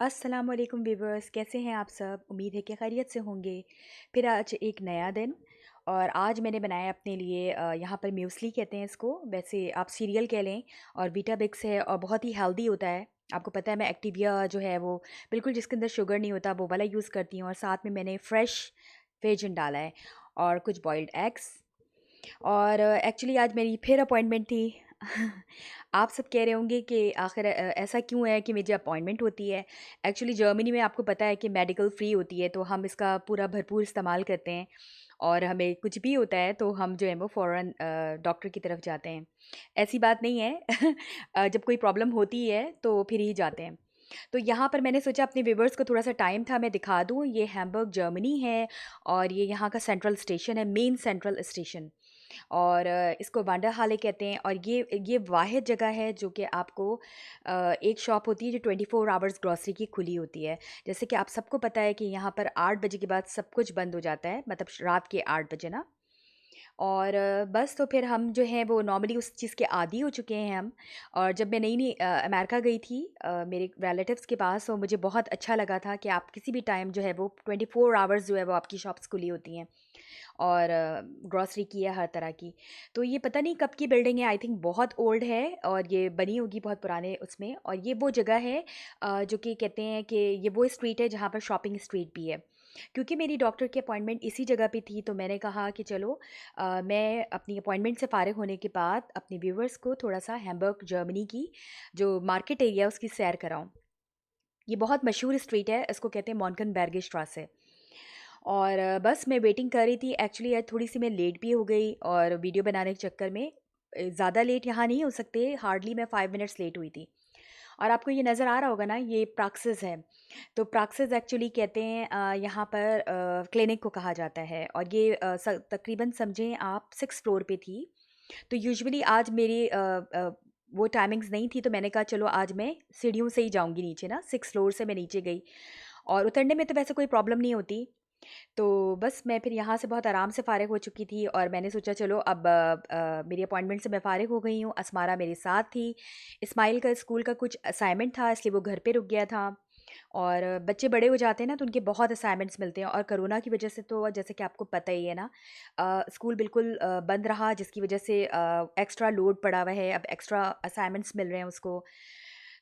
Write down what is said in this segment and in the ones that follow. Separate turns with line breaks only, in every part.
अस्सलाम वालेकुम वीवर्स, कैसे हैं आप सब? उम्मीद है कि खैरियत से होंगे। फिर आज एक नया दिन और आज मैंने बनाया अपने लिए यहाँ पर म्यूस्ली कहते हैं इसको, वैसे आप सीरियल कह लें। और वीटाबिक्स है और बहुत ही हेल्दी होता है। आपको पता है मैं एक्टिविया जो है वो बिल्कुल जिसके अंदर शुगर नहीं होता वो वाला यूज़ करती हूँ, और साथ में मैंने फ्रेश वेजिन डाला है और कुछ बॉइल्ड एग्स। और एक्चुअली आज मेरी फिर अपॉइंटमेंट थी। आप सब कह रहे होंगे कि आखिर ऐसा क्यों है कि मुझे अपॉइंटमेंट होती है। एक्चुअली जर्मनी में आपको पता है कि मेडिकल फ्री होती है, तो हम इसका पूरा भरपूर इस्तेमाल करते हैं। और हमें कुछ भी होता है तो हम जो है वो फ़ौरन डॉक्टर की तरफ जाते हैं। ऐसी बात नहीं है। जब कोई प्रॉब्लम होती है तो फिर ही जाते हैं। तो यहाँ पर मैंने सोचा अपने व्यूवर्स को थोड़ा सा टाइम था, मैं दिखा दूँ। ये हैम्बर्ग जर्मनी है और ये यहाँ का सेंट्रल स्टेशन है, मेन सेंट्रल स्टेशन। और इसको वांडरहाले कहते हैं। और ये वाहिद जगह है जो कि आपको एक शॉप होती है जो 24 आवर्स ग्रॉसरी की खुली होती है। जैसे कि आप सबको पता है कि यहाँ पर 8 बजे के बाद सब कुछ बंद हो जाता है, मतलब रात के 8 बजे ना। और बस तो फिर हम जो हैं वो नॉर्मली उस चीज़ के आदी हो चुके हैं हम। और जब मैं नई नई अमेरिका गई थी मेरे रिलेटिव्स के पास, तो मुझे बहुत अच्छा लगा था कि आप किसी भी टाइम जो है वो 24 आवर्स जो है वो आपकी शॉप्स खुली होती हैं। और ग्रॉसरी की है हर तरह की। तो ये पता नहीं कब की बिल्डिंग है, आई थिंक बहुत ओल्ड है और ये बनी होगी बहुत पुराने उसमें। और ये वो जगह है जो कि कहते हैं कि ये वो स्ट्रीट है जहाँ पर शॉपिंग स्ट्रीट भी है। क्योंकि मेरी डॉक्टर की अपॉइंटमेंट इसी जगह पे थी, तो मैंने कहा कि चलो मैं अपनी अपॉइंटमेंट से फ़ारिग होने के बाद अपने व्यूवर्स को थोड़ा सा हैम्बर्ग जर्मनी की जो मार्केट एरिया है उसकी सैर कराऊँ। ये बहुत मशहूर स्ट्रीट है, इसको कहते हैं मॉन्कनबर्ग स्ट्रासे। और बस मैं वेटिंग कर रही थी। एक्चुअली यार थोड़ी-सी मैं लेट भी हो गई और वीडियो बनाने के चक्कर में ज़्यादा लेट यहाँ नहीं हो सकते, हार्डली मैं 5 मिनट्स लेट हुई थी। और आपको ये नज़र आ रहा होगा ना, ये प्रैक्सिस है। तो प्रैक्सिस एक्चुअली कहते हैं यहाँ पर क्लिनिक को कहा जाता है। और ये तकरीबन समझें आप 6th फ्लोर पे थी। तो यूजुअली आज मेरी वो टाइमिंग्स नहीं थी, तो मैंने कहा चलो आज मैं सीढ़ियों से ही जाऊँगी नीचे ना, 6th फ्लोर से मैं नीचे गई। और उतरने में तो वैसे कोई प्रॉब्लम नहीं होती। तो बस मैं फिर यहाँ से बहुत आराम से फ़ारिग हो चुकी थी और मैंने सोचा चलो अब मेरी अपॉइंटमेंट से मैं फ़ारिग हो गई हूँ। अस्मारा मेरे साथ थी। इस्माइल का स्कूल का कुछ असाइनमेंट था, इसलिए वो घर पे रुक गया था। और बच्चे बड़े हो जाते हैं ना तो उनके बहुत असाइनमेंट्स मिलते हैं, और कोरोना की वजह से तो जैसे कि आपको पता ही है ना, स्कूल बिल्कुल बंद रहा, जिसकी वजह से एक्स्ट्रा लोड पड़ा हुआ है, अब एक्स्ट्रा असाइनमेंट्स मिल रहे हैं उसको।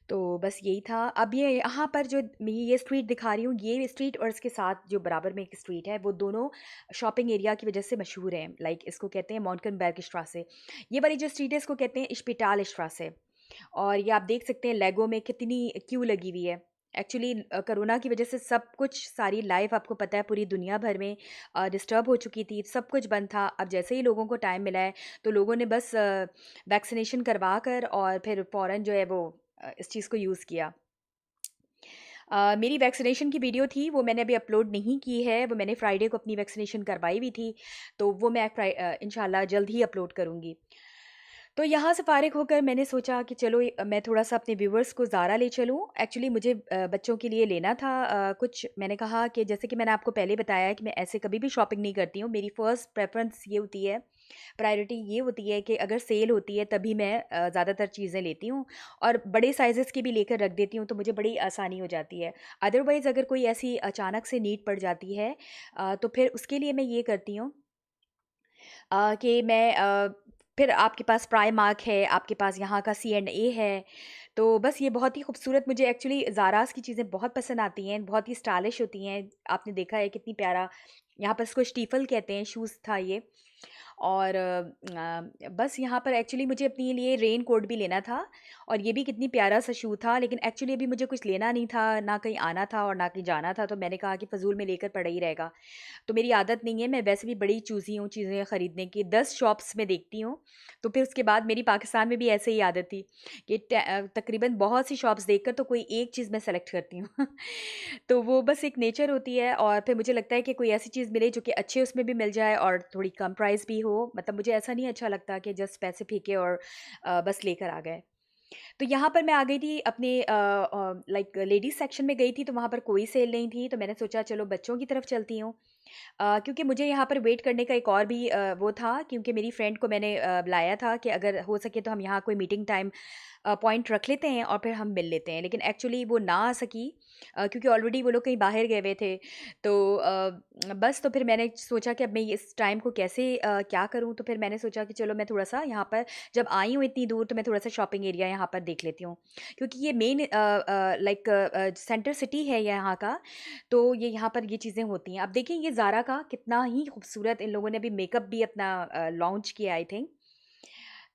तो बस यही था। अब ये यहाँ पर जो मैं ये स्ट्रीट दिखा रही हूँ, ये स्ट्रीट और इसके साथ जो बराबर में एक स्ट्रीट है, वो दोनों शॉपिंग एरिया की वजह से मशहूर हैं। लाइक इसको कहते हैं मॉन्कनबर्ग स्ट्रासे। ये वाली जो स्ट्रीट है इसको कहते हैं इश्पिटाल स्ट्रासे। और ये आप देख सकते हैं लेगो में कितनी क्यू लगी हुई है। एक्चुअली कोरोना की वजह से सब कुछ, सारी लाइफ आपको पता है पूरी दुनिया भर में डिस्टर्ब हो चुकी थी, सब कुछ बंद था। अब जैसे ही लोगों को टाइम मिला है तो लोगों ने बस वैक्सीनेशन करवा कर और फिर फ़ौरन जो है वो इस चीज़ को यूज़ किया। मेरी वैक्सीनेशन की वीडियो थी, वो मैंने अभी अपलोड नहीं की है, वो मैंने फ्राइडे को अपनी वैक्सीनेशन करवाई हुई थी। तो वो मैं इंशाल्लाह जल्द ही अपलोड करूँगी। तो यहाँ से फ़ारिग होकर मैंने सोचा कि चलो मैं थोड़ा-सा अपने व्यूअर्स को ज़ारा ले चलूँ। एक्चुअली मुझे बच्चों के लिए लेना था कुछ। मैंने कहा कि जैसे कि मैंने आपको पहले बताया है कि मैं ऐसे कभी भी शॉपिंग नहीं करती हूँ। मेरी फ़र्स्ट प्रेफ़रेंस ये होती है, प्रायोरिटी ये होती है कि अगर सेल होती है तभी मैं ज़्यादातर चीज़ें लेती हूँ। और बड़े साइज़ेस की भी लेकर रख देती हूँ, तो मुझे बड़ी आसानी हो जाती है। अदरवाइज़ अगर कोई ऐसी अचानक से नीड पड़ जाती है तो फिर उसके लिए मैं ये करती हूँ कि मैं फिर आपके पास प्राइमार्क है, आपके पास यहाँ का C&A है। तो बस ये बहुत ही खूबसूरत, मुझे एक्चुअली ज़ारास की चीज़ें बहुत पसंद आती हैं, बहुत ही स्टाइलिश होती हैं। आपने देखा है कितनी प्यारा, यहाँ पर इसको स्टीफल कहते हैं, शूज़ था ये। और बस यहाँ पर एक्चुअली मुझे अपने लिए रेन कोट भी लेना था। और ये भी कितनी प्यारा सा शू था, लेकिन एक्चुअली अभी मुझे कुछ लेना नहीं था, ना कहीं आना था और ना कहीं जाना था, तो मैंने कहा कि फ़ज़ूल में लेकर पड़ा ही रहेगा। तो मेरी आदत नहीं है, मैं वैसे भी बड़ी चूज़ी हूँ चीज़ें ख़रीदने की, 10 शॉप्स में देखती हूँ। तो फिर उसके बाद मेरी पाकिस्तान में भी ऐसे ही आदत थी कि तकरीबन बहुत सी शॉप्स देखकर तो कोई एक चीज़ मैं सेलेक्ट करती हूँ। तो वो बस एक नेचर होती है। और फिर मुझे लगता है कि कोई ऐसी चीज़ मिले जो कि अच्छे उसमें भी मिल जाए और थोड़ी कम प्राइस भी हो। मतलब मुझे ऐसा नहीं अच्छा लगता कि जस्ट पैसे फेंके और बस लेकर आ गए। तो यहाँ पर मैं आ गई थी अपने लाइक लेडीज़ सेक्शन में गई थी, तो वहाँ पर कोई सेल नहीं थी, तो मैंने सोचा चलो बच्चों की तरफ चलती हूँ। क्योंकि मुझे यहाँ पर वेट करने का एक और भी वो था, क्योंकि मेरी फ्रेंड को मैंने बुलाया था कि अगर हो सके तो हम यहाँ कोई मीटिंग टाइम पॉइंट रख लेते हैं और फिर हम मिल लेते हैं। लेकिन एक्चुअली वो ना आ सकी, क्योंकि ऑलरेडी वो लोग कहीं बाहर गए हुए थे। तो बस तो फिर मैंने सोचा कि अब मैं इस टाइम को कैसे क्या करूँ? तो फिर मैंने सोचा कि चलो मैं थोड़ा-सा यहाँ पर जब आई हूँ इतनी दूर, तो मैं थोड़ा-सा शॉपिंग एरिया यहाँ पर देख लेती हूँ। क्योंकि ये मेन लाइक सेंटर सिटी है यहाँ का, तो ये यहाँ पर ये चीज़ें होती हैं। अब देखिए ये ज़ारा का कितना ही खूबसूरत इन लोगों ने अभी मेकअप भी अपना लॉन्च किया आई थिंक।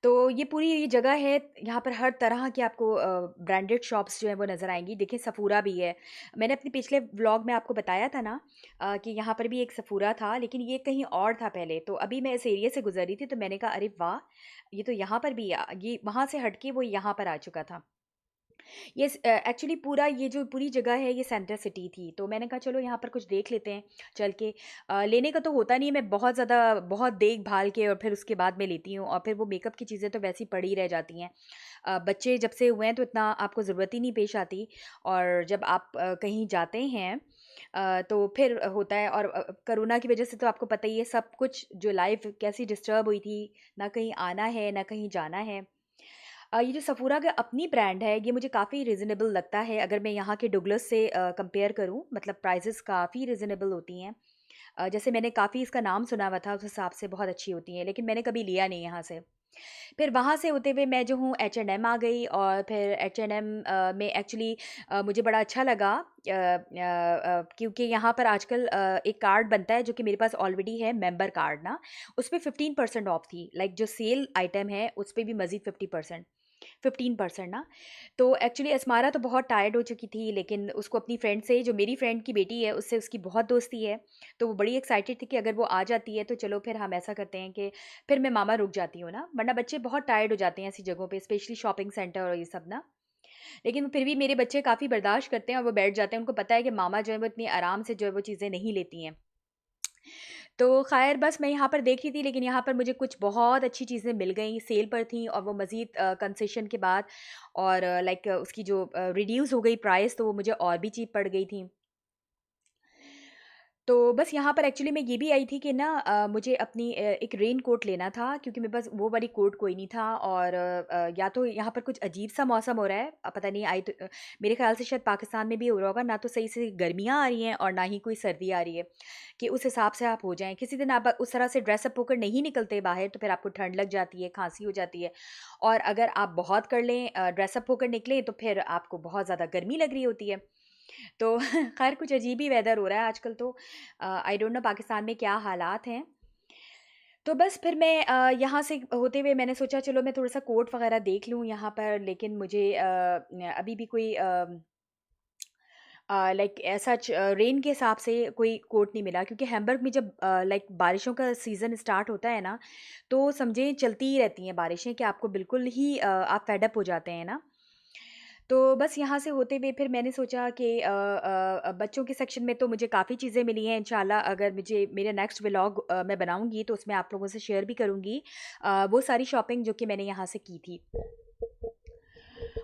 तो ये पूरी ये जगह है, यहाँ पर हर तरह की आपको ब्रांडेड शॉप्स जो हैं वो नज़र आएँगी। देखिए सफ़ूरा भी है। मैंने अपने पिछले व्लॉग में आपको बताया था ना कि यहाँ पर भी एक सफ़ूरा था, लेकिन ये कहीं और था पहले। तो अभी मैं इस एरिया से गुज़र रही थी, तो मैंने कहा अरे वाह! ये तो यहाँ पर भी ये वहाँ से हट के वो यहाँ पर आ चुका था। एक्चुअली पूरा ये जो पूरी जगह है ये सेंटर सिटी थी, तो मैंने कहा चलो यहाँ पर कुछ देख लेते हैं चल के। लेने का तो होता नहीं है, मैं बहुत ज़्यादा बहुत देख-भाल के और फिर उसके बाद मैं लेती हूँ, और फिर वो मेकअप की चीज़ें तो वैसे ही पड़ी रह जाती हैं। बच्चे जब से हुए हैं तो इतना आपको ज़रूरत ही नहीं पेश आती, और जब आप कहीं जाते हैं तो फिर होता है। और कोरोना की वज़ह से तो आपको पता ही है सब कुछ जो लाइफ़ कैसी डिस्टर्ब हुई थी, ना कहीं आना है, ना कहीं जाना है। ये जो सफ़ूरा का अपनी ब्रांड है, ये मुझे काफ़ी रीज़नेबल लगता है अगर मैं यहाँ के डुगलस से कंपेयर करूँ, मतलब प्राइसेज़ काफ़ी रीज़नेबल होती हैं। जैसे मैंने काफ़ी इसका नाम सुना हुआ था, उस हिसाब से बहुत अच्छी होती हैं, लेकिन मैंने कभी लिया नहीं यहाँ से। फिर वहाँ से होते हुए मैं जो हूँ H&M आ गई, और फिर H&M में एक्चुअली मुझे बड़ा अच्छा लगा, क्योंकि यहाँ पर आजकल एक कार्ड बनता है जो कि मेरे पास ऑलरेडी है, मेंबर कार्ड ना, उस पे 15% ऑफ थी। लाइक जो सेल आइटम है उस पे भी मज़ीद 15% ना। तो एक्चुअली अस्मारा तो बहुत टायर्ड हो चुकी थी, लेकिन उसको अपनी फ्रेंड से, जो मेरी फ्रेंड की बेटी है, उससे उसकी बहुत दोस्ती है। तो वो बड़ी एक्साइटेड थी कि अगर वो आ जाती है तो चलो फिर हम ऐसा करते हैं कि फिर मैं मामा रुक जाती हूँ ना, वरना बच्चे बहुत टायर्ड हो जाते हैं ऐसी जगहों पे, स्पेशली शॉपिंग सेंटर और ये सब ना। लेकिन फिर भी मेरे बच्चे काफ़ी बर्दाश्त करते हैं और वो बैठ जाते हैं, उनको पता है कि मामा जो है वो इतनी आराम से जो है वो चीज़ें नहीं लेती हैं। तो ख़ैर बस मैं यहाँ पर देख रही थी, लेकिन यहाँ पर मुझे कुछ बहुत अच्छी चीज़ें मिल गई, सेल पर थी, और वो मज़ीद कंसेशन के बाद, और लाइक उसकी जो रिड्यूस हो गई प्राइस, तो वो मुझे और भी चीप पड़ गई थी। तो बस यहाँ पर एक्चुअली मैं ये भी आई थी कि ना मुझे अपनी एक रेन कोट लेना था, क्योंकि मेरे पास वो वाली कोट कोई नहीं था, और या तो यहाँ पर कुछ अजीब सा मौसम हो रहा है, पता नहीं आई तो मेरे ख्याल से शायद पाकिस्तान में भी हो रहा होगा, ना तो सही से गर्मियाँ आ रही हैं और ना ही कोई सर्दी आ रही है, कि उस हिसाब से आप हो जाएं। किसी दिन आप उस तरह से ड्रेसअप होकर नहीं निकलते बाहर, तो फिर आपको ठंड लग जाती है, खांसी हो जाती है। और अगर आप बहुत कर लें, ड्रेसअप होकर निकलें, तो फिर आपको बहुत ज़्यादा गर्मी लग रही होती है। तो खैर कुछ अजीब ही वेदर हो रहा है आजकल तो। आई डोंट नो पाकिस्तान में क्या हालात हैं। तो बस फिर मैं यहाँ से होते हुए मैंने सोचा चलो मैं थोड़ा-सा कोट वग़ैरह देख लूँ यहाँ पर, लेकिन मुझे अभी भी कोई लाइक सच रेन के हिसाब से कोई कोट नहीं मिला, क्योंकि हैम्बर्ग में जब लाइक बारिशों का सीज़न स्टार्ट होता है ना, तो समझें चलती ही रहती हैं बारिशें, कि आपको बिल्कुल ही आप फेड अप हो जाते हैं ना। तो बस यहाँ से होते हुए फिर मैंने सोचा कि बच्चों के सेक्शन में तो मुझे काफ़ी चीज़ें मिली हैं, इंशाल्लाह अगर मुझे मेरे नेक्स्ट व्लॉग मैं बनाऊँगी तो उसमें आप लोगों से शेयर भी करूँगी वो सारी शॉपिंग जो कि मैंने यहाँ से की थी।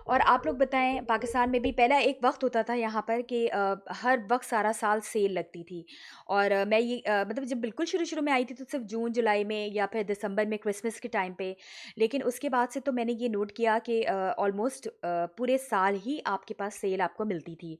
और आप लोग बताएँ, पाकिस्तान में भी पहला एक वक़्त होता था यहाँ पर कि हर वक़्त सारा साल सेल लगती थी, और मैं ये मतलब जब बिल्कुल शुरू-शुरू में आई थी तो सिर्फ़ जून, जुलाई में या फिर दिसंबर में क्रिसमस के टाइम पे। लेकिन उसके बाद से तो मैंने ये नोट किया कि ऑलमोस्ट पूरे साल ही आपके पास सेल आपको मिलती थी।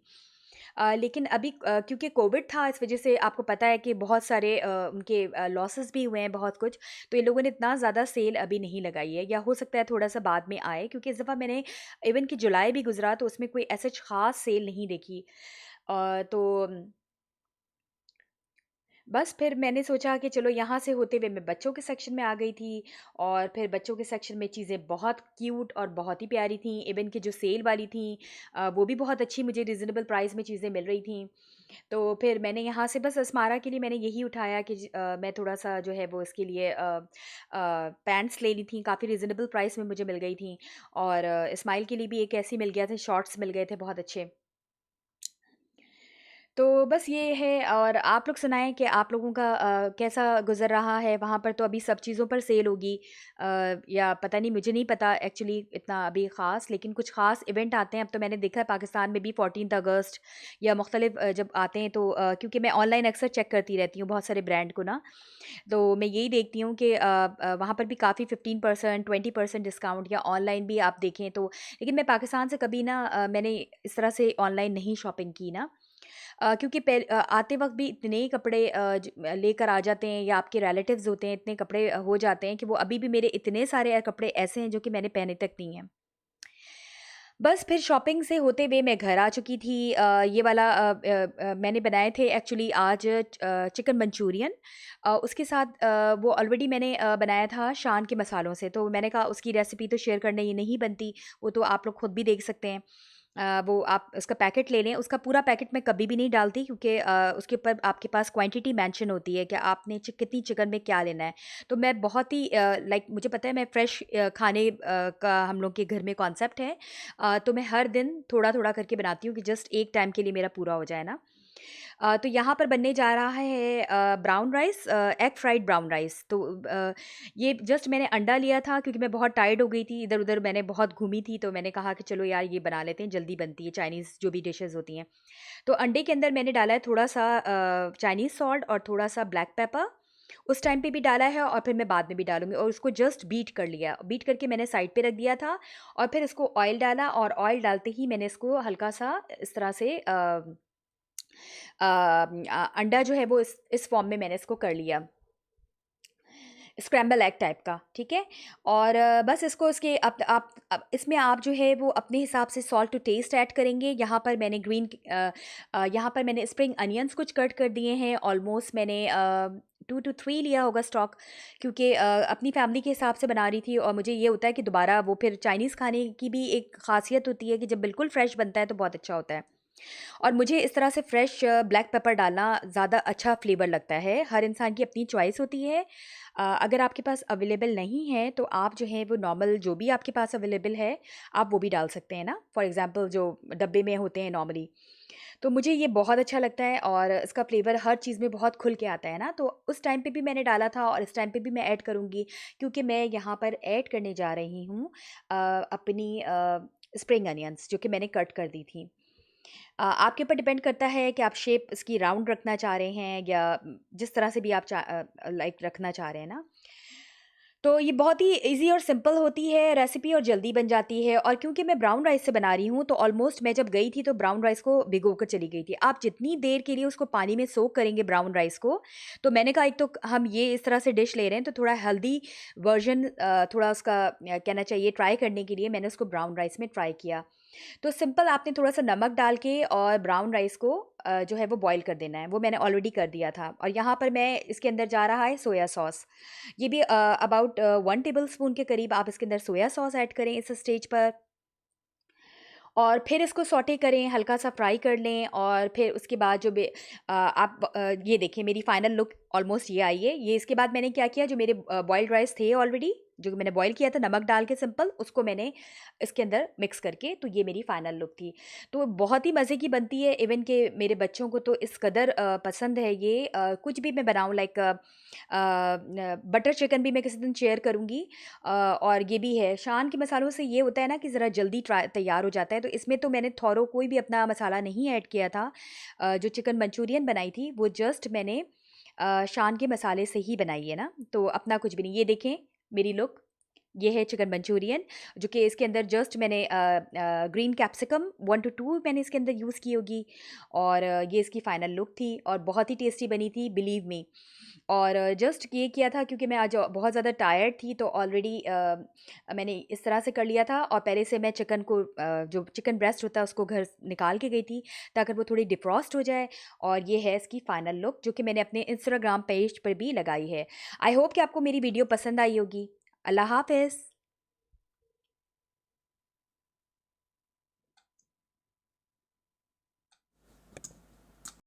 लेकिन अभी क्योंकि कोविड था, इस वज़ह से आपको पता है कि बहुत सारे उनके लॉसेस भी हुए हैं बहुत कुछ, तो इन लोगों ने इतना ज़्यादा सेल अभी नहीं लगाई है, या हो सकता है थोड़ा-सा बाद में आए, क्योंकि इस दफ़ा मैंने इवन कि जुलाई भी गुज़रा तो उसमें कोई ऐसा ख़ास सेल नहीं देखी। तो बस फिर मैंने सोचा कि चलो यहाँ से होते हुए मैं बच्चों के सेक्शन में आ गई थी, और फिर बच्चों के सेक्शन में चीज़ें बहुत क्यूट और बहुत ही प्यारी थीं, इवन कि जो सेल वाली थीं वो भी बहुत अच्छी, मुझे रिजनेबल प्राइस में चीज़ें मिल रही थीं। तो फिर मैंने यहाँ से बस अस्मारा के लिए मैंने यही उठाया कि मैं थोड़ा-सा जो है वो इसके लिए पैंट्स ले ली थी, काफ़ी रीज़नेबल प्राइस में मुझे मिल गई थी, और इस्माइल के लिए भी एक ऐसे ही मिल गया था, शॉर्ट्स मिल गए थे बहुत अच्छे। तो बस ये है। और आप लोग सुनाएँ कि आप लोगों का कैसा गुज़र रहा है? वहाँ पर तो अभी सब चीज़ों पर सेल होगी, या पता नहीं, मुझे नहीं पता एक्चुअली इतना अभी ख़ास, लेकिन कुछ ख़ास इवेंट आते हैं। अब तो मैंने देखा है पाकिस्तान में भी 14th अगस्त या मुख्तलिफ़ जब आते हैं तो क्योंकि मैं ऑनलाइन अक्सर चेक करती रहती हूँ बहुत सारे ब्रांड को ना, तो मैं यही देखती हूँ कि वहाँ पर भी काफ़ी 15% 20% डिस्काउंट, या ऑनलाइन भी आप देखें तो। लेकिन मैं पाकिस्तान से कभी ना मैंने इस तरह से ऑनलाइन नहीं शॉपिंग की ना, क्योंकि आते वक़्त भी इतने ही कपड़े लेकर आ जाते हैं, या आपके रिलेटिव्स होते हैं, इतने कपड़े हो जाते हैं कि वो अभी भी मेरे इतने सारे कपड़े ऐसे हैं जो कि मैंने पहने तक नहीं हैं। बस फिर शॉपिंग से होते हुए मैं घर आ चुकी थी। ये वाला मैंने बनाए थे एक्चुअली आज चिकन मंचूरियन। उसके साथ वो ऑलरेडी मैंने बनाया था शान के मसालों से, तो मैंने कहा उसकी रेसिपी तो शेयर करने ये नहीं बनती, वो तो आप लोग खुद भी देख सकते हैं। वो आप उसका पैकेट ले लें, उसका पूरा पैकेट मैं कभी भी नहीं डालती, क्योंकि उसके ऊपर आपके पास क्वांटिटी मेंशन होती है कि आपने कितनी चिकन में क्या लेना है। तो मैं बहुत ही लाइक मुझे पता है मैं फ्रेश खाने का हम लोग के घर में कॉन्सेप्ट है। तो मैं हर दिन थोड़ा-थोड़ा करके बनाती हूँ कि जस्ट एक टाइम के लिए मेरा पूरा हो जाए ना। तो यहाँ पर बनने जा रहा है brown rice, egg fried brown rice. तो ये जस्ट मैंने अंडा लिया था क्योंकि मैं बहुत टायर्ड हो गई थी, इधर-उधर मैंने बहुत घूमी थी, तो मैंने कहा कि चलो यार ये बना लेते हैं, जल्दी बनती है चाइनीज़ जो भी डिशेज़ होती हैं। तो अंडे के अंदर मैंने डाला है थोड़ा-सा चाइनीज़ सॉल्ट और थोड़ा-सा ब्लैक पेपर। उस टाइम पे भी डाला है और फिर मैं बाद में भी डालूँगी, और उसको जस्ट बीट कर लिया। बीट करके मैंने साइड पे रख दिया था, और फिर इसको ऑयल डाला, और ऑयल डालते ही मैंने इसको हल्का-सा इस तरह से अंडा जो है वो इस फ़ॉर्म में मैंने इसको कर लिया। स्क्रैम्बल एग टाइप का, ठीक है? और बस इसको इसके अब इसमें आप जो है वो अपने हिसाब से सॉल्ट टू टेस्ट ऐड करेंगे। यहाँ पर मैंने स्प्रिंग अनियंस कुछ कट कर दिए हैं। ऑलमोस्ट मैंने 2 टू 3 लिया होगा स्टॉक, क्योंकि अपनी फैमिली के हिसाब से बना रही थी, और मुझे ये होता है कि दोबारा वो फिर चाइनीज़ खाने की भी एक ख़ासियत होती है कि जब बिल्कुल फ्रेश बनता है तो बहुत अच्छा होता है। और मुझे इस तरह से फ्रेश ब्लैक पेपर डालना ज़्यादा अच्छा फ्लेवर लगता है। हर इंसान की अपनी चॉइस होती है। अगर आपके पास अवेलेबल नहीं है तो आप जो है वो नॉर्मल जो भी आपके पास अवेलेबल है, आप वो भी डाल सकते हैं ना। फॉर एग्ज़ाम्पल जो डब्बे में होते हैं नॉर्मली। तो मुझे ये बहुत अच्छा लगता है, और इसका फ्लेवर हर चीज़ में बहुत खुल के आता है ना, तो उस टाइम पे भी मैंने डाला था और इस टाइम पे भी मैं ऐड करूँगी, क्योंकि मैं यहाँ पर ऐड करने जा रही हूँ अपनी स्प्रिंग अनियंस जो कि मैंने कट कर दी थी। आपके ऊपर डिपेंड करता है कि आप शेप इसकी राउंड रखना चाह रहे हैं, या जिस तरह से भी आप लाइक रखना चाह रहे हैं ना। तो ये बहुत ही ईज़ी और सिंपल होती है रेसिपी, और जल्दी बन जाती है। और क्योंकि मैं ब्राउन राइस से बना रही हूँ, तो ऑलमोस्ट मैं जब गई थी तो ब्राउन राइस को भिगो कर चली गई थी। आप जितनी देर के लिए उसको पानी में सोक करेंगे ब्राउन राइस को, तो मैंने कहा एक तो हम ये इस तरह से डिश ले रहे हैं तो थोड़ा हेल्दी वर्ज़न थोड़ा उसका कहना चाहिए ट्राई करने के लिए मैंने उसको ब्राउन राइस में ट्राई किया। तो सिंपल आपने थोड़ा-सा नमक डाल के और ब्राउन राइस को जो है वो बॉयल कर देना है, वो मैंने ऑलरेडी कर दिया था। और यहाँ पर मैं इसके अंदर जा रहा है सोया सॉस। ये भी अबाउट 1 टेबलस्पून के करीब आप इसके अंदर सोया सॉस ऐड करें इस स्टेज पर। और फिर इसको सौटे करें, हल्का-सा फ्राई कर लें, और फिर उसके बाद ये देखिए मेरी फाइनल लुक ऑलमोस्ट ये आई है। ये इसके बाद मैंने क्या किया, जो मेरे बॉइल्ड राइस थे ऑलरेडी, जो मैंने बॉयल किया था नमक डाल के सिंपल, उसको मैंने इसके अंदर मिक्स करके, तो ये मेरी फाइनल लुक थी। तो बहुत ही मज़े की बनती है, इवन के मेरे बच्चों को तो इस कदर पसंद है ये। कुछ भी मैं बनाऊँ लाइक बटर चिकन भी मैं किसी दिन शेयर करूँगी। और ये भी है, शान के मसालों से ये होता है ना कि ज़रा जल्दी तैयार हो जाता है, तो इसमें तो मैंने थोरो कोई भी अपना मसाला नहीं ऐड किया था। जो चिकन मंचूरियन बनाई थी, वो जस्ट मैंने शान के मसाले से ही बनाई है ना, तो अपना कुछ भी नहीं। ये देखें मेरी लुक, ये है चिकन मंचूरियन, जो कि इसके अंदर जस्ट मैंने ग्रीन कैप्सिकम 1 टू 2 मैंने इसके अंदर यूज़ की होगी। और ये इसकी फाइनल लुक थी, और बहुत ही टेस्टी बनी थी, बिलीव मी। और जस्ट ये किया था क्योंकि मैं आज बहुत ज़्यादा टायर्ड थी, तो ऑलरेडी मैंने इस तरह से कर लिया था। और पहले से मैं चिकन को जो चिकन ब्रेस्ट होता है उसको घर निकाल के गई थी, ताकि वो थोड़ी डिफ्रॉस्ट हो जाए। और ये है इसकी फाइनल लुक, जो कि मैंने अपने इंस्टाग्राम पेज पर भी लगाई है। आई होप कि आपको मेरी वीडियो पसंद आई होगी। अल्लाह हाफ़िज़।